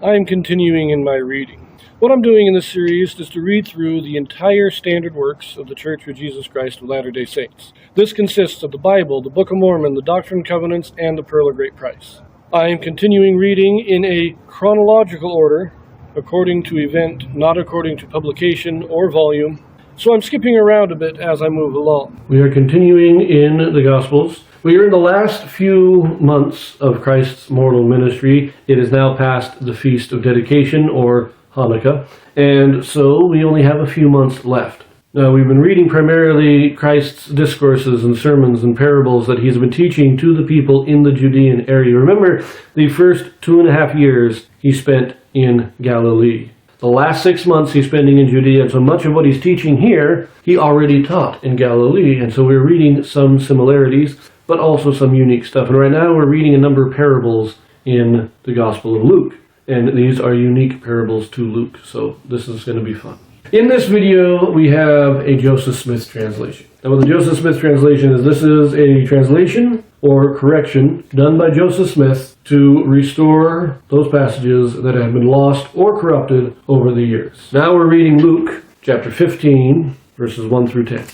I am continuing in my reading. What I'm doing in this series is to read through the entire standard works of the Church of Jesus Christ of Latter-day Saints. This consists of the Bible, the Book of Mormon, the Doctrine and Covenants, and the Pearl of Great Price. I am continuing reading in a chronological order, according to event, not according to publication or volume, so I'm skipping around a bit as I move along. We are continuing in the Gospels. We are in the last few months of Christ's mortal ministry. It is now past the Feast of Dedication, or Hanukkah, and so we only have a few months left. Now, we've been reading primarily Christ's discourses and sermons and parables that he's been teaching to the people in the Judean area. Remember, the first 2.5 years he spent in Galilee. The last 6 months he's spending in Judea, and so much of what he's teaching here, he already taught in Galilee, and so we're reading some similarities, but also some unique stuff. And right now we're reading a number of parables in the Gospel of Luke, and these are unique parables to Luke, so this is going to be fun. In this video, we have a Joseph Smith translation. Now, what the Joseph Smith translation is, this is a translation or correction done by Joseph Smith to restore those passages that have been lost or corrupted over the years. Now we're reading Luke chapter 15, verses 1 through 10.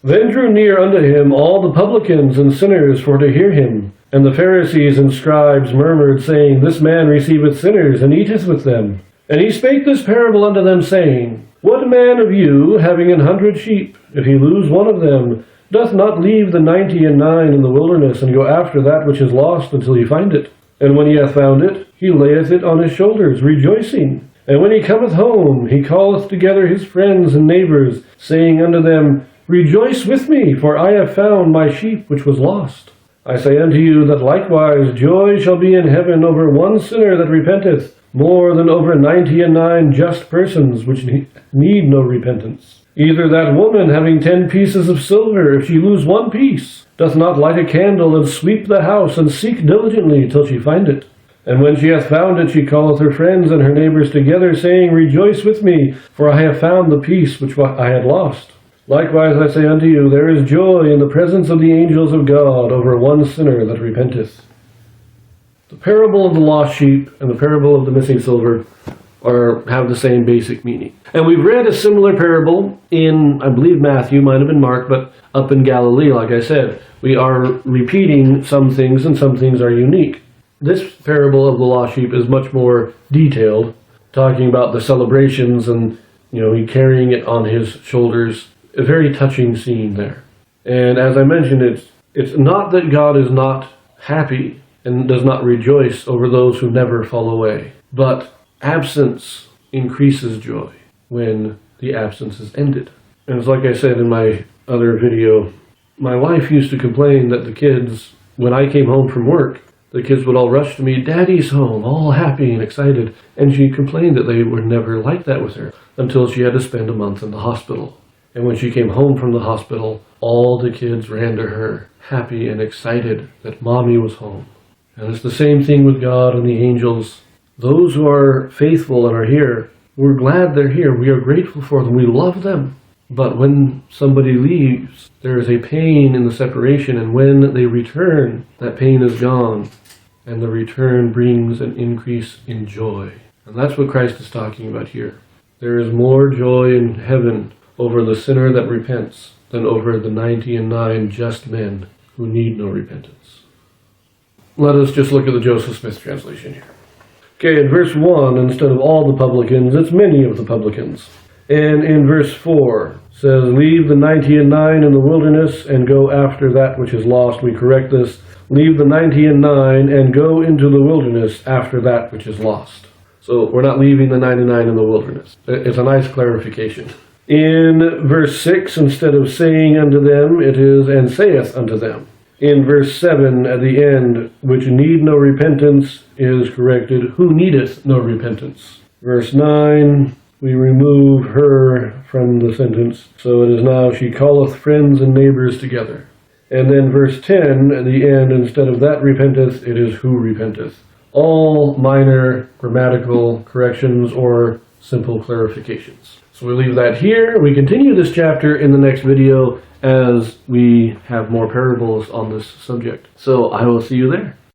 Then drew near unto him all the publicans and sinners for to hear him. And the Pharisees and scribes murmured, saying, This man receiveth sinners, and eateth with them. And he spake this parable unto them, saying, What man of you, having 100 sheep, if he lose one of them, doth not leave the 99 in the wilderness, and go after that which is lost until he find it? And when he hath found it, he layeth it on his shoulders, rejoicing. And when he cometh home, he calleth together his friends and neighbors, saying unto them, Rejoice with me, for I have found my sheep which was lost. I say unto you that likewise joy shall be in heaven over one sinner that repenteth, more than over 99 just persons which need no repentance. Either that woman having 10 pieces of silver, if she lose one piece, doth not light a candle and sweep the house and seek diligently till she find it. And when she hath found it, she calleth her friends and her neighbors together, saying, Rejoice with me, for I have found the piece which I had lost. Likewise I say unto you, there is joy in the presence of the angels of God over one sinner that repenteth. The parable of the lost sheep and the parable of the missing silver have the same basic meaning. And we've read a similar parable in, I believe Matthew, might have been Mark, but up in Galilee, like I said. We are repeating some things, and some things are unique. This parable of the lost sheep is much more detailed, talking about the celebrations and, he carrying it on his shoulders. A very touching scene there. And as I mentioned, it's not that God is not happy and does not rejoice over those who never fall away, but absence increases joy when the absence is ended. And it's like I said in my other video, my wife used to complain that the kids, when I came home from work, the kids would all rush to me, Daddy's home, all happy and excited. And she complained that they were never like that with her until she had to spend a month in the hospital. And when she came home from the hospital, all the kids ran to her, happy and excited that Mommy was home. And it's the same thing with God and the angels. Those who are faithful and are here, we're glad they're here. We are grateful for them. We love them. But when somebody leaves, there is a pain in the separation. And when they return, that pain is gone. And the return brings an increase in joy. And that's what Christ is talking about here. There is more joy in heaven over the sinner that repents than over the 99 just men who need no repentance. Let us just look at the Joseph Smith translation here. Okay, in verse 1, instead of all the publicans, it's many of the publicans. And in verse 4, says, Leave the 99 in the wilderness and go after that which is lost. We correct this. Leave the 99 and go into the wilderness after that which is lost. So we're not leaving the 99 in the wilderness. It's a nice clarification. In verse 6, instead of saying unto them, it is, and saith unto them. In verse 7, at the end, which need no repentance, is corrected, who needeth no repentance. Verse 9, we remove her from the sentence, so it is now, she calleth friends and neighbors together. And then verse 10, at the end, instead of that repenteth, it is who repenteth. All minor grammatical corrections or simple clarifications. So we leave that here. We continue this chapter in the next video as we have more parables on this subject. So I will see you there.